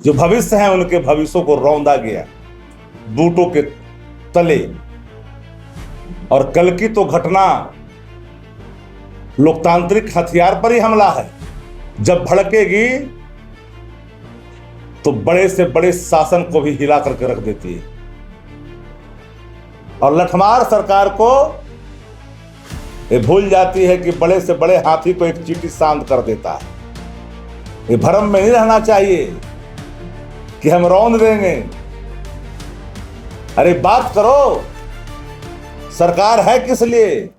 जो भविष्य है उनके भविष्यों को रौंदा गया बूटों के तले। और कल की तो घटना लोकतांत्रिक हथियार पर ही हमला है। जब भड़केगी तो बड़े से बड़े शासन को भी हिला करके रख देती है। और लठमार सरकार को ये भूल जाती है कि बड़े से बड़े हाथी को एक चींटी शांत कर देता है। ये भ्रम में नहीं रहना चाहिए कि हम रौंद देंगे। अरे बात करो, सरकार है किस लिए?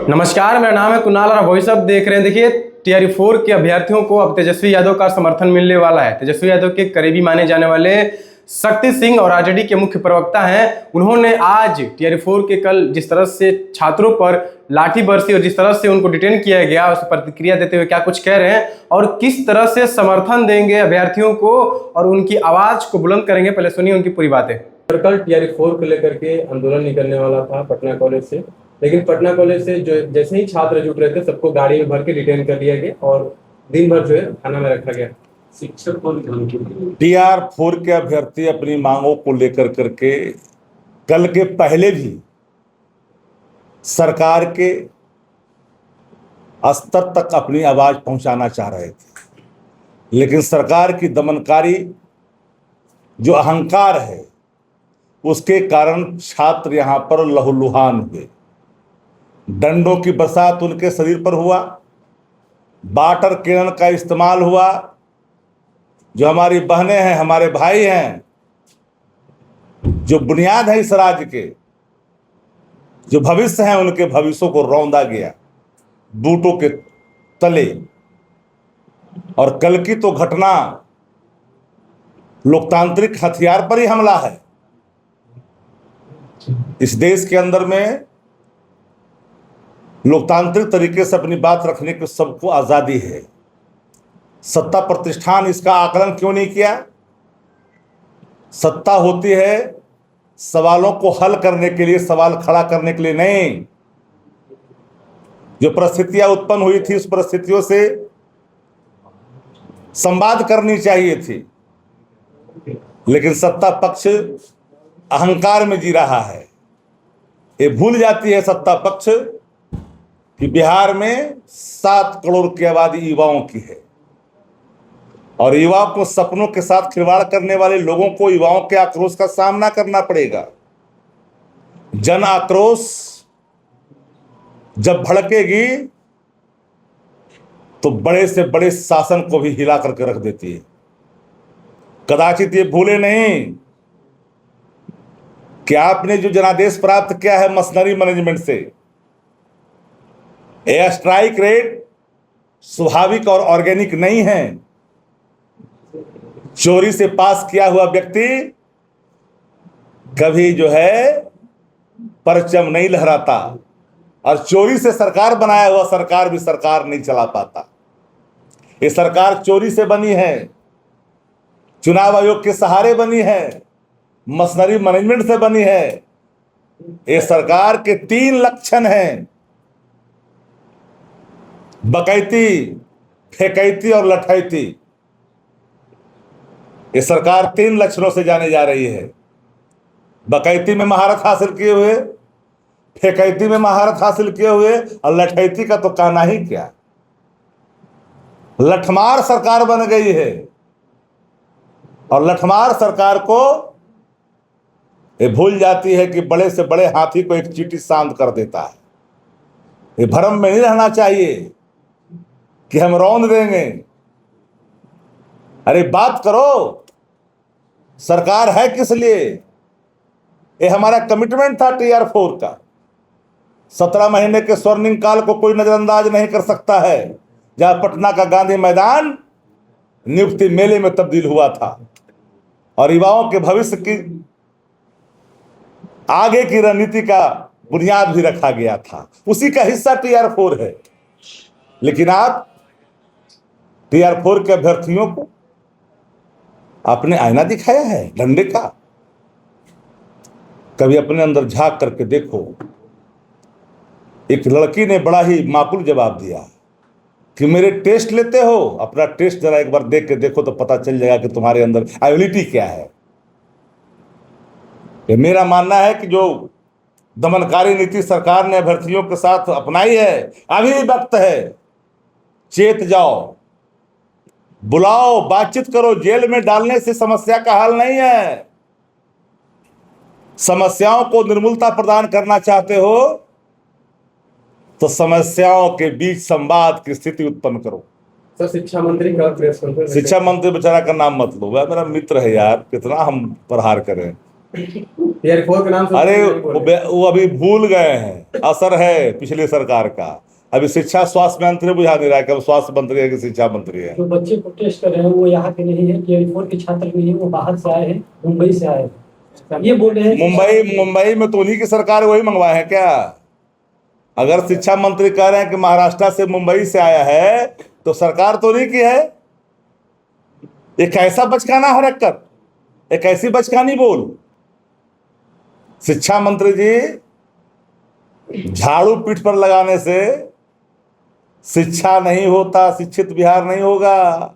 नमस्कार, मेरा नाम है कुणाल और वही सब देख रहे हैं। देखिए, टीआरई 4 के अभ्यर्थियों को अब तेजस्वी यादव का समर्थन मिलने वाला है। तेजस्वी यादव के करीबी माने जाने वाले शक्ति सिंह और आरजेडी के मुख्य प्रवक्ता हैं, उन्होंने आज टीआरई 4 के कल जिस तरह से छात्रों पर लाठी बरसी और जिस तरह से उनको डिटेन किया गया, उस पर प्रतिक्रिया देते हुए क्या कुछ कह रहे हैं और किस तरह से समर्थन देंगे अभ्यर्थियों को और उनकी आवाज को बुलंद करेंगे। पहले सुनिए उनकी पूरी बातें। कल टीआरई 4 को लेकर के आंदोलन निकलने वाला था पटना कॉलेज से, लेकिन पटना कॉलेज से जो जैसे ही छात्र जुट रहे थे सबको गाड़ी में भर के डिटेन कर लिया गया और दिन भर जो है थाना में रखा गया। शिक्षक को टीआर 4 के अभ्यर्थी अपनी मांगों को लेकर करके कल के पहले भी सरकार के स्तर तक अपनी आवाज पहुंचाना चाह रहे थे, लेकिन सरकार की दमनकारी जो अहंकार है उसके कारण छात्र यहां पर लहूलुहान हुए। डंडों की बरसात उनके शरीर पर हुआ, वाटर कैनन का इस्तेमाल हुआ। जो हमारी बहनें हैं, हमारे भाई हैं, जो बुनियाद है इस राज्य के, जो भविष्य हैं, उनके भविष्यों को रौंदा गया बूटों के तले। और कल की तो घटना लोकतांत्रिक हथियार पर ही हमला है। इस देश के अंदर में लोकतांत्रिक तरीके से अपनी बात रखने की सबको आजादी है। सत्ता प्रतिष्ठान इसका आकलन क्यों नहीं किया? सत्ता होती है सवालों को हल करने के लिए, सवाल खड़ा करने के लिए नहीं। जो परिस्थितियां उत्पन्न हुई थी उस परिस्थितियों से संवाद करनी चाहिए थी, लेकिन सत्ता पक्ष अहंकार में जी रहा है। ये भूल जाती है सत्ता पक्ष कि बिहार में 7 करोड़ की आबादी युवाओं की है और युवाओं को सपनों के साथ खिलवाड़ करने वाले लोगों को युवाओं के आक्रोश का सामना करना पड़ेगा। जन आक्रोश जब भड़केगी तो बड़े से बड़े शासन को भी हिला करके रख देती है। कदाचित ये भूले नहीं कि आपने जो जनादेश प्राप्त किया है मशीनरी मैनेजमेंट से, एयर स्ट्राइक रेट स्वाभाविक और ऑर्गेनिक नहीं है। चोरी से पास किया हुआ व्यक्ति कभी जो है परचम नहीं लहराता और चोरी से सरकार बनाया हुआ सरकार भी सरकार नहीं चला पाता। ये सरकार चोरी से बनी है, चुनाव आयोग के सहारे बनी है, मशीनरी मैनेजमेंट से बनी है। ये सरकार के 3 लक्षण हैं: बकैती, फेकैती और लठैती। ये सरकार 3 लक्षणों से जाने जा रही है। बकैती में महारत हासिल किए हुए, फेकैती में महारत हासिल किए हुए और लठैती का तो कहना ही क्या। लठमार सरकार बन गई है और लठमार सरकार को ये भूल जाती है कि बड़े से बड़े हाथी को एक चींटी शांत कर देता है। ये भ्रम में नहीं रहना चाहिए कि हम रौंद देंगे। अरे बात करो, सरकार है किस लिए? ये हमारा कमिटमेंट था टीआर 4 का। 17 महीने के स्वर्णिम काल को कोई नजरअंदाज नहीं कर सकता है, जहां पटना का गांधी मैदान नियुक्ति मेले में तब्दील हुआ था और युवाओं के भविष्य की आगे की रणनीति का बुनियाद भी रखा गया था। उसी का हिस्सा टीआर 4 है। लेकिन आप टीआर 4 के अभ्यर्थियों को आपने आईना दिखाया है डंडे का। कभी अपने अंदर झांक करके देखो। एक लड़की ने बड़ा ही माकूल जवाब दिया कि मेरे टेस्ट लेते हो? अपना टेस्ट जरा एक बार देख के देखो तो पता चल जाएगा कि तुम्हारे अंदर एबिलिटी क्या है। ये मेरा मानना है कि जो दमनकारी नीति सरकार ने अभ्यर्थियों के साथ अपनाई है, अभी वक्त है, चेत जाओ, बुलाओ, बातचीत करो। जेल में डालने से समस्या का हल नहीं है। समस्याओं को निर्मूलता प्रदान करना चाहते हो तो समस्याओं के बीच संवाद की स्थिति उत्पन्न करो। सर, शिक्षा मंत्री का प्रेस कॉन्फ्रेंस। शिक्षा मंत्री बेचारा का नाम मत लो, वह मेरा मित्र है यार, कितना हम प्रहार करें। टीआरई 4 के नाम से अरे नहीं बोले। वो अभी भूल गए हैं, असर है पिछली सरकार का। अभी शिक्षा स्वास्थ्य मंत्री बुझा नहीं रहा है कि अब स्वास्थ्य मंत्री है कि शिक्षा मंत्री है। जो बच्चे प्रोटेस्ट कर रहे हैं वो यहाँ के नहीं है, टीआरई 4 के छात्र नहीं है, वो बाहर से आए हैं, मुंबई से आए हैं। ये बोल रहे हैं मुंबई में तो उन्हीं की सरकार वही मंगवाए हैं क्या? अगर शिक्षा मंत्री कह रहे हैं कि महाराष्ट्र से मुंबई से आया है तो सरकार तो नहीं की है। एक ऐसा बचकाना हरकत, एक ऐसी बचकानी बोल। शिक्षा मंत्री जी, झाड़ू पीठ पर लगाने से शिक्षा नहीं होता, शिक्षित बिहार नहीं होगा।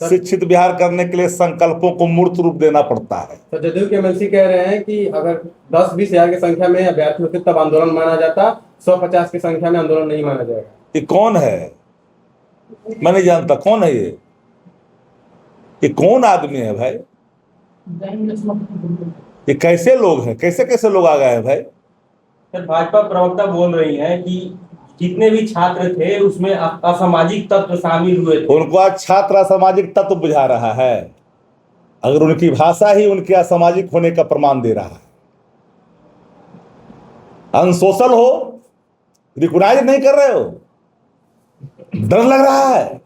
शिक्षित बिहार करने के लिए संकल्पों को मूर्त रूप देना पड़ता है। तो जदयू के एमएलसी कह रहे हैं कि अगर 10-20 हजार की संख्या में अभ्यर्थी होते तब आंदोलन माना जाता, 150 की संख्या में आंदोलन नहीं माना जाएगा। ये कौन है? मैं नहीं जानता कौन है ये कौन आदमी है भाई? ये कैसे लोग हैं? कैसे कैसे लोग आ गए हैं भाई? सर, भाजपा प्रवक्ता बोल रही हैं कि जितने भी छात्र थे उसमें असामाजिक तत्व शामिल हुए थे। उनको आज छात्र असामाजिक तत्व बुझा रहा है। अगर उनकी भाषा ही उनके असामाजिक होने का प्रमाण दे रहा है। अनसोशल हो, रिकॉग्नाइज नहीं कर रहे हो, डर लग रहा है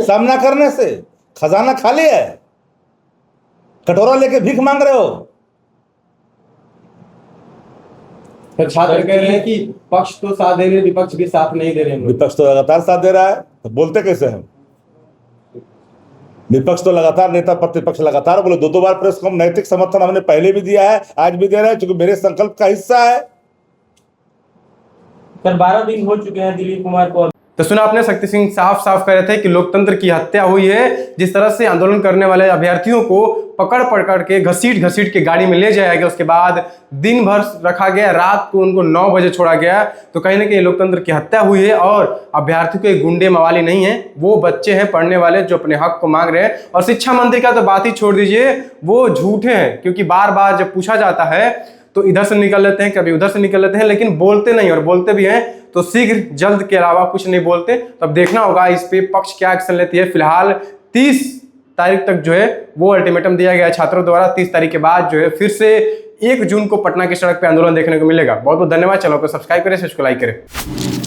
सामना करने से, खजाना खाली है, कटोरा लेके भीख मांग रहे हो। तो छात्र कह रहे हैं कि पक्ष तो साथ दे रहे हैं, विपक्ष भी साथ नहीं दे रहे हैं। विपक्ष तो लगातार साथ दे रहा है, तो बोलते कैसे हैं? विपक्ष तो लगातार, नेता प्रतिपक्ष लगातार बोले। 2 बार प्रेस कॉन्फ्रेंस। नैतिक समर्थन हमने पहले भी दिया है, आज भी दे रहा है, क्योंकि मेरे संकल्प का हिस्सा है। सर, 12 दिन हो चुके हैं दिलीप कुमार को। तो सुना आपने, शक्ति सिंह साफ साफ कह रहे थे कि लोकतंत्र की हत्या हुई है। जिस तरह से आंदोलन करने वाले अभ्यर्थियों को पकड़ के घसीट के गाड़ी में ले जाया गया, उसके बाद दिन भर रखा गया, रात को उनको 9 बजे छोड़ा गया, तो कहीं ना कहीं लोकतंत्र की हत्या हुई है। और अभ्यर्थियों के गुंडे मवाली नहीं है, वो बच्चे हैं पढ़ने वाले जो अपने हक को मांग रहे हैं। और शिक्षा मंत्री का तो बात ही छोड़ दीजिए, वो झूठे हैं, क्योंकि बार बार जब पूछा जाता है तो इधर से निकल लेते हैं, कभी उधर से निकल लेते हैं, लेकिन बोलते नहीं, और बोलते भी हैं तो शीघ्र जल्द के अलावा कुछ नहीं बोलते। तो अब देखना होगा इस पे पक्ष क्या एक्शन लेती है। फिलहाल 30 तारीख तक जो है वो अल्टीमेटम दिया गया है छात्रों द्वारा। 30 तारीख के बाद जो है फिर से 1 जून को पटना की सड़क पे आंदोलन देखने को मिलेगा। बहुत बहुत धन्यवाद। चैनल को सब्सक्राइब करें, इसको लाइक करें।